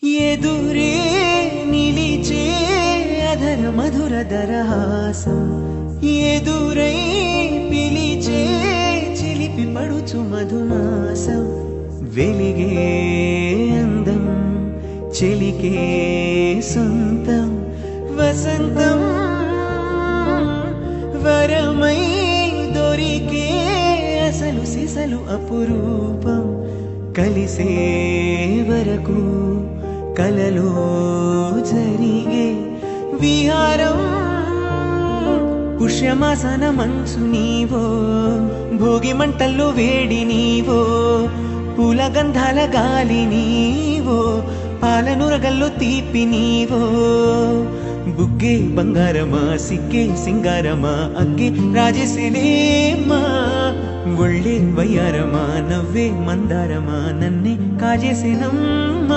ఎదురే నిలిచే అధర మధుర దరహాసం ఎదురై పిలిచే చిలిపి పడుచు మధుమాసం వెలిగే అందం చెలికే సొంతం వసంతం వరమై దొరికే అసలు సిసలు అపురూపం కలిసే వరకు కలలో జరిగే విహారం పుష్యమాసన మనసు నీవో భోగి మంటల్లో వేడి నీవో పూల గంధాల గాలి నీవో పాలనురగల్లో తీపి నీవో బుగ్గే బంగారమా సిగ్గే సింగారమా అగ్గే రాజేసినేమా ఒళ్ళే వయ్యారమా నవ్వే మందారమా నన్నే కాజేసినమ్మా